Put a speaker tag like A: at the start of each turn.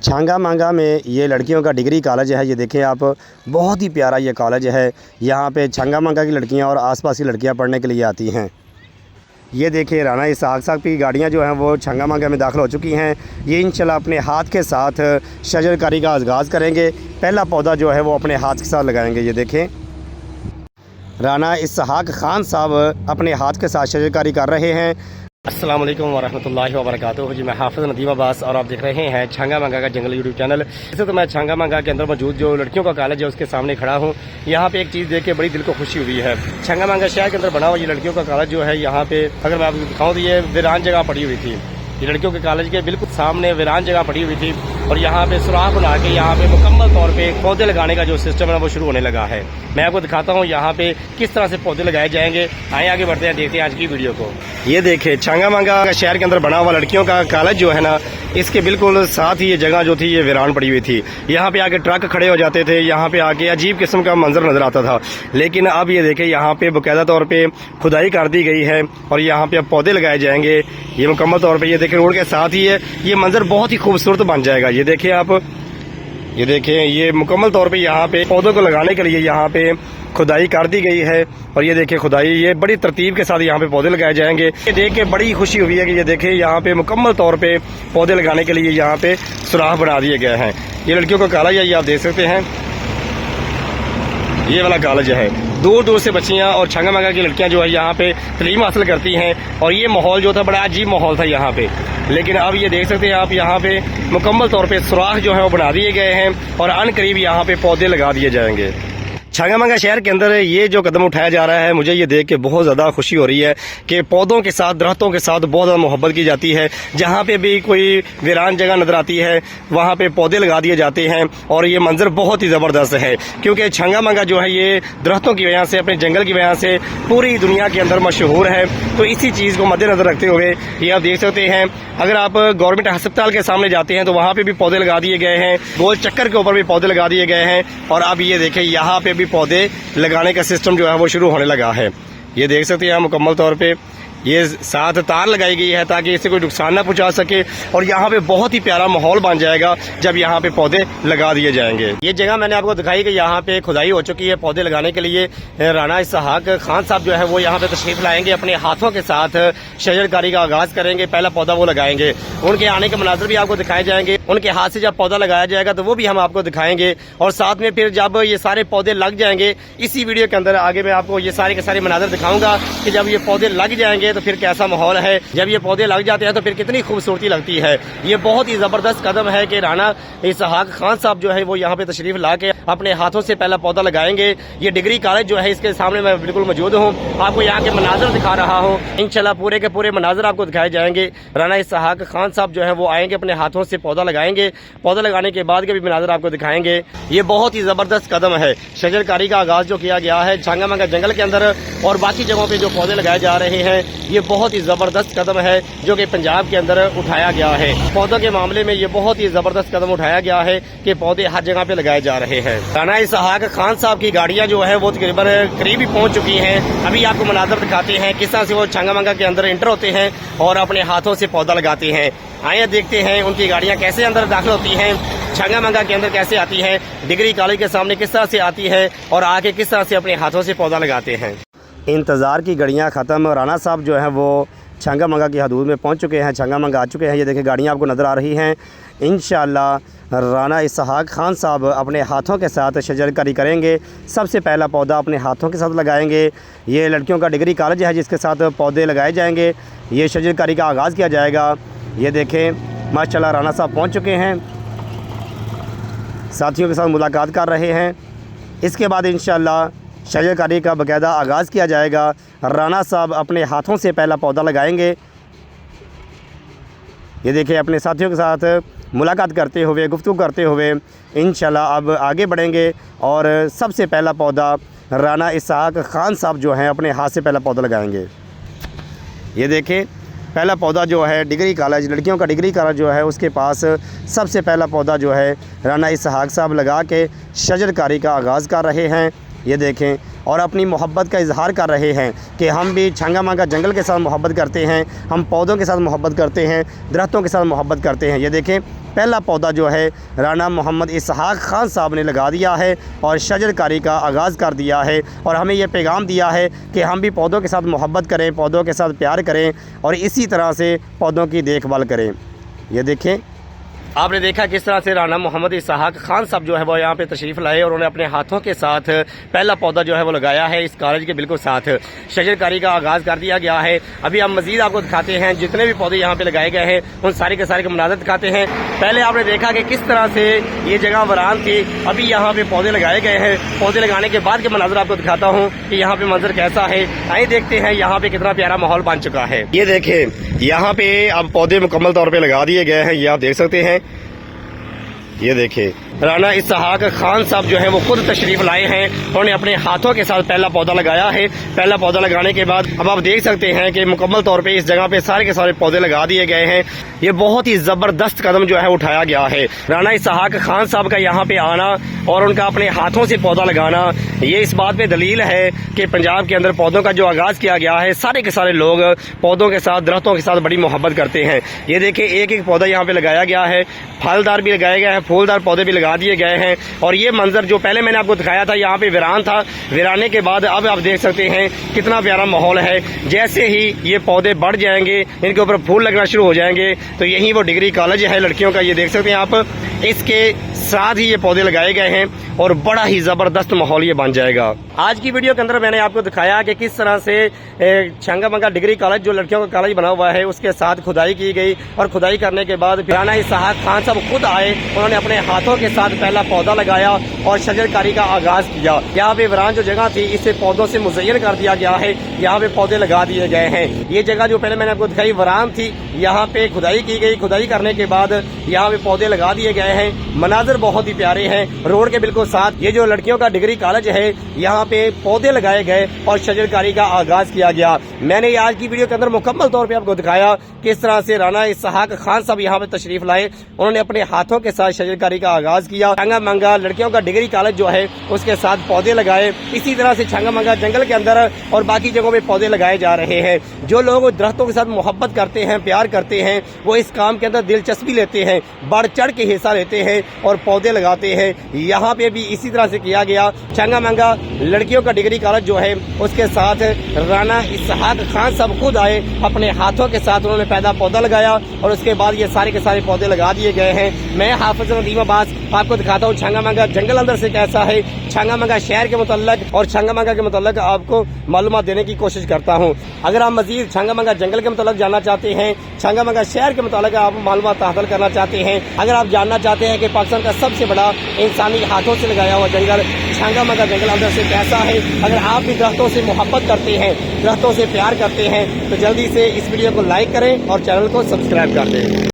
A: छांगा मांगा में ये लड़कियों का डिग्री कॉलेज है। ये देखें आप, बहुत ही प्यारा ये कॉलेज है। यहाँ पे छांगा मांगा की लड़कियाँ और आसपास की लड़कियाँ पढ़ने के लिए आती हैं। ये देखिए राना इसहाक साहब की गाड़ियाँ जो हैं वो छांगा मांगा में दाखिल हो चुकी हैं। ये इंशाल्लाह अपने हाथ के साथ शजरकारी का आगाज़ करेंगे। पहला पौधा जो है वो अपने हाथ के साथ लगाएंगे। ये देखें राना इसहाक खान साहब अपने हाथ के साथ शजरकारी कर रहे हैं।
B: अस्सलाम वालेकुम वरहमतुल्लाहि वबरकातुहू जी, मैं हाफिज़ नदीम अब्बास और आप देख रहे हैं छांगा मांगा का जंगल यूट्यूब चैनल। वैसे तो मैं छांगा मांगा के अंदर मौजूद जो लड़कियों का कॉलेज है उसके सामने खड़ा हूँ। यहाँ पे एक चीज़ देख के बड़ी दिल को खुशी हुई है। छांगा मांगा शहर के अंदर बना हुआ ये लड़कियों का कॉलेज जो है, यहाँ पे अगर मैं आपको दिखाऊँ तो ये वीरान जगह पड़ी हुई थी। ये लड़कियों के कॉलेज के बिल्कुल सामने वीरान जगह पड़ी हुई थी और यहाँ पे सुराख बना के यहाँ पे मुकम्मल तौर पे पौधे लगाने का जो सिस्टम है वो शुरू होने लगा है। मैं आपको दिखाता हूँ यहाँ पे किस तरह से पौधे लगाए जाएंगे। आए आगे बढ़ते हैं, देखते हैं आज की वीडियो को। ये देखे छांगा मांगा शहर के अंदर बना हुआ लड़कियों का कॉलेज जो है ना, इसके बिल्कुल साथ ही ये जगह जो थी ये वीरान पड़ी हुई थी। यहाँ पे आके ट्रक खड़े हो जाते थे, यहाँ पे आके अजीब किस्म का मंजर नजर आता था। लेकिन अब ये देखे यहाँ पे बाकायदा तौर पे खुदाई कर दी गई है और यहाँ पे अब पौधे लगाए जाएंगे। ये मुकम्मल तौर पे ये देखे रोड के साथ ही है। ये मंजर बहुत ही खूबसूरत बन जाएगा। ये देखे आप, ये देखें ये मुकम्मल तौर पे यहाँ पे पौधों को लगाने के लिए यहाँ पे खुदाई कर दी गई है। और ये देखें खुदाई, ये बड़ी तरतीब के साथ यहाँ पे पौधे लगाए जाएंगे। ये देख के बड़ी खुशी हुई है कि ये देखें यहाँ पे मुकम्मल तौर पे पौधे लगाने के लिए यहाँ पे सुराख बना दिए गए हैं। ये लड़कियों का कॉलेज है, ये आप देख सकते हैं, ये वाला कॉलेज है। दूर दूर से बच्चियां और छांगा मांगा की लड़कियां जो है यहाँ पे तालीम हासिल करती हैं। और ये माहौल जो था बड़ा अजीब माहौल था यहाँ पे, लेकिन अब ये देख सकते हैं आप, यहाँ पे मुकम्मल तौर पे सुराख जो है वो बना दिए गए हैं और अन करीब यहाँ पे पौधे लगा दिए जाएंगे। छांगा मांगा शहर के अंदर ये जो कदम उठाया जा रहा है, मुझे ये देख के बहुत ज़्यादा खुशी हो रही है कि पौधों के साथ, दरख्तों के साथ बहुत ज़्यादा मोहब्बत की जाती है। जहाँ पे भी कोई वीरान जगह नजर आती है वहाँ पे पौधे लगा दिए जाते हैं और ये मंजर बहुत ही ज़बरदस्त है। क्योंकि छांगा मांगा जो है ये दरख्तों की वजह से, अपने जंगल की वजह से पूरी दुनिया के अंदर मशहूर है। तो इसी चीज़ को मद्देनजर रखते हुए ये आप देख सकते हैं, अगर आप गवर्नमेंट अस्पताल के सामने जाते हैं तो वहाँ पे भी पौधे लगा दिए गए हैं। गोल चक्कर के ऊपर भी पौधे लगा दिए गए हैं और अब ये देखें यहाँ पे भी पौधे लगाने का सिस्टम जो है वो शुरू होने लगा है। ये देख सकते हैं मुकम्मल तौर पे ये साथ तार लगाई गई है ताकि इससे कोई नुकसान ना पहुंचा सके और यहाँ पे बहुत ही प्यारा माहौल बन जाएगा जब यहाँ पे पौधे लगा दिए जाएंगे। ये जगह मैंने आपको दिखाई कि यहाँ पे खुदाई हो चुकी है पौधे लगाने के लिए। राना इसहाक खान साहब जो है वो यहाँ पे तशरीफ लाएंगे, अपने हाथों के साथ शजरकारी का आगाज करेंगे, पहला पौधा वो लगाएंगे। उनके आने के मनाजर भी आपको दिखाए जाएंगे। उनके हाथ से जब पौधा लगाया जाएगा तो वो भी हम आपको दिखाएंगे और साथ में फिर जब ये सारे पौधे लग जाएंगे, इसी वीडियो के अंदर आगे मैं आपको ये सारे के सारे मनाजर दिखाऊंगा कि जब ये पौधे लग जाएंगे तो फिर कैसा माहौल है, जब ये पौधे लग जाते हैं तो फिर कितनी खूबसूरती लगती है। ये बहुत ही जबरदस्त कदम है कि राना इसहाक खान साहब जो है वो यहाँ पे तशरीफ ला के अपने हाथों से पहला पौधा लगाएंगे। ये डिग्री कॉलेज जो है इसके सामने मैं बिल्कुल मौजूद हूँ, आपको यहाँ के मनाजर दिखा रहा हूँ। इंशाल्लाह पूरे के पूरे मनाजर आपको दिखाए जाएंगे। राना इसहाक खान साहब जो है वो आएंगे, अपने हाथों से पौधा लगाएंगे, पौधा लगाने के बाद के भी मनाजर आपको दिखाएंगे। ये बहुत ही जबरदस्त कदम है, शजरकारी का आगाज जो किया गया है छांगा मांगा जंगल के अंदर और बाकी जगहों पे जो पौधे लगाए जा रहे हैं, ये बहुत ही जबरदस्त कदम है जो कि पंजाब के अंदर उठाया गया है। पौधों के मामले में ये बहुत ही जबरदस्त कदम उठाया गया है कि पौधे हर जगह पे लगाए जा रहे हैं। राना इसहाक खान साहब की गाड़ियां जो है वो तकरीबन करीब ही पहुंच चुकी हैं। अभी आपको मनाजर दिखाते हैं किस तरह से वो छांगा मांगा के अंदर एंटर होते हैं और अपने हाथों से पौधा लगाते हैं। आइए देखते हैं उनकी गाड़ियां कैसे अंदर दाखिल होती हैं, छांगा मांगा के अंदर कैसे आती है, डिग्री कॉलेज के सामने किस तरह से आती है और आके किस तरह से अपने हाथों से पौधा लगाते हैं।
A: इंतज़ार की घड़ियाँ ख़त्म। राना साहब जो हैं वो छांगा मांगा की हदूद में पहुंच चुके हैं, छांगा मांगा आ चुके हैं। ये देखें गाड़ियाँ आपको नज़र आ रही हैं। इंशाअल्लाह राना इसहाक खान साहब अपने हाथों के साथ शजरकारी करेंगे। सबसे पहला पौधा अपने हाथों के साथ लगाएंगे। ये लड़कियों का डिग्री कॉलेज है जिसके साथ पौधे लगाए जाएंगे, ये शजरकारी का आगाज़ किया जाएगा। ये देखें माशाअल्लाह राना साहब पहुँच चुके हैं, साथियों के साथ मुलाकात कर रहे हैं। इसके बाद इंशाअल्लाह शजरकारी का बाकायदा आगाज़ किया जाएगा। राना साहब अपने हाथों से पहला पौधा लगाएंगे। ये देखिए अपने साथियों के साथ मुलाकात करते हुए, गुफ्तगू करते हुए इंशाल्लाह अब आगे बढ़ेंगे और सबसे पहला पौधा राना इसहाक खान साहब जो हैं अपने हाथ से पहला पौधा लगाएंगे। ये देखें पहला पौधा जो है डिग्री कॉलेज, लड़कियों का डिग्री कॉलेज जो है उसके पास सबसे पहला पौधा जो है राना इसहाक साहब लगा के शजरकारी का आगाज़ कर रहे हैं। ये देखें और अपनी मोहब्बत का इजहार कर रहे हैं कि हम भी छंगा मंगा जंगल के साथ मोहब्बत करते हैं, हम पौधों के साथ मोहब्बत करते हैं, दरख्तों के साथ मोहब्बत करते हैं। ये देखें, पहला पौधा जो है राना मोहम्मद इसहाक खान साहब ने लगा दिया है और शजरकारी का आगाज़ कर दिया है और हमें यह पैगाम दिया है कि हम भी पौधों के साथ मोहब्बत करें, पौधों के साथ प्यार करें और इसी तरह से पौधों की देखभाल करें। ये देखें, आपने देखा किस तरह से राना मोहम्मद इसहाक खान साहब जो है वो यहाँ पे तशरीफ़ लाए और उन्होंने अपने हाथों के साथ पहला पौधा जो है वो लगाया है इस कॉलेज के बिल्कुल साथ। शजरकारी का आगाज़ कर दिया गया है। अभी हम मज़ीद आपको दिखाते हैं जितने भी पौधे यहाँ पे लगाए गए हैं उन सारे के सारे के मनाज़र दिखाते हैं। पहले आपने देखा कि किस तरह से ये जगह वीरान थी, अभी यहाँ पे पौधे लगाए गए हैं। पौधे लगाने के बाद के मनाज़र आपको दिखाता हूँ कि यहाँ पे मंजर कैसा है। आइए देखते हैं यहाँ पे कितना प्यारा माहौल बन चुका है। ये देखें, यहाँ पे अब पौधे मुकम्मल तौर पे लगा दिए गए हैं, ये आप देख सकते हैं। ये देखिए, राना इसहाक खान साहब जो है वो खुद तशरीफ लाए हैं, उन्होंने अपने हाथों के साथ पहला पौधा लगाया है। पहला पौधा लगाने के बाद अब आप देख सकते हैं कि मुकम्मल तौर पे इस जगह पे सारे के सारे पौधे लगा दिए गए हैं। ये बहुत ही ज़बरदस्त कदम जो है उठाया गया है। राना इसहाक खान साहब का यहाँ पे आना और उनका अपने हाथों से पौधा लगाना, ये इस बात पे दलील है कि पंजाब के अंदर पौधों का जो आगाज़ किया गया है, सारे के सारे लोग पौधों के साथ, दरख्तों के साथ बड़ी मोहब्बत करते हैं। ये देखिए, एक एक पौधा यहाँ पे लगाया गया है, फलदार भी लगाए गए हैं, फूलदार पौधे भी लगा दिए गए हैं। और ये मंजर जो पहले मैंने आपको दिखाया था, यहाँ पे वीरान था, वीराने के बाद अब आप देख सकते हैं कितना प्यारा माहौल है। जैसे ही ये पौधे बढ़ जाएंगे, इनके ऊपर फूल लगना शुरू हो जाएंगे, तो यही वो डिग्री कॉलेज है लड़कियों का। ये देख सकते हैं आप, इसके साथ ही ये पौधे लगाए गए हैं और बड़ा ही ज़बरदस्त माहौल ये बन जाएगा। आज की वीडियो के अंदर मैंने आपको दिखाया कि किस तरह से छंगा मंगा डिग्री कॉलेज जो लड़कियों का कॉलेज बना हुआ है उसके साथ खुदाई की गई और खुदाई करने के बाद राना इसहाक खान साहब खुद आए, उन्होंने अपने हाथों के साथ पहला पौधा लगाया और शजरकारी का आगाज़ किया। यहाँ पे वीरान जो जगह थी इसे पौधों से मुज़य्यन कर दिया गया है, यहाँ पे पौधे लगा दिए गए हैं। ये जगह जो पहले मैंने आपको दिखाई वीरान थी, यहाँ पे खुदाई की गई, खुदाई करने के बाद यहाँ पे पौधे लगा दिए गए हैं। मनाजर बहुत ही प्यारे हैं, रोड के बिल्कुल साथ ये जो लड़कियों का डिग्री कॉलेज है, यहाँ पे पौधे लगाए गए और शजरकारी का आगाज़ किया गया। मैंने आज की वीडियो के अंदर मुकम्मल तौर पे आपको दिखाया किस तरह से राना इसहाक खान साहब यहाँ पे तशरीफ लाए, उन्होंने अपने हाथों के साथ शजरकारी का आगाज़ किया। छंगा मंगा लड़कियों का डिग्री कॉलेज जो है उसके साथ पौधे लगाए। इसी तरह से छंगा मंगा जंगल के अंदर और बाकी जगहों पे पौधे लगाए जा रहे हैं। जो लोग दरख्तों के साथ मोहब्बत करते हैं, प्यार करते हैं, वो इस काम के अंदर दिलचस्पी लेते हैं, बढ़ चढ़ के हिस्सा लेते हैं और पौधे लगाते हैं। यहाँ पे भी इसी तरह से किया गया। छंगा मंगा लड़कियों का डिग्री कॉलेज जो है उसके साथ राना इसहाक खान साहब खुद आए, अपने हाथों के साथ उन्होंने पहला पौधा लगाया और उसके बाद ये सारे के सारे पौधे लगा दिए गए हैं। मैं हाफिज नदीम अब्बास आपको दिखाता हूँ छंगा मंगा जंगल अंदर से कैसा है, छंगा मंगा शहर के मुतल्लक और छंगा मंगा के मुतल्लक आपको मालूमात देने की कोशिश करता हूँ। अगर आप मजीद छंगा मंगा जंगल के मुतल्लक जानना चाहते हैं, छंगा मंगा शहर के मुतल्लक आप मालूमात हासिल करना चाहते हैं, अगर आप जानना चाहते हैं कि पाकिस्तान का सबसे बड़ा इंसानी हाथों से लगाया हुआ जंगल छंगा मंगा जंगल अंदर से कैसा है, अगर आप भी दरख्तों से मोहब्बत करते हैं, दरख्तों से प्यार करते हैं, तो जल्दी से इस वीडियो को लाइक करें और चैनल को सब्सक्राइब कर दें।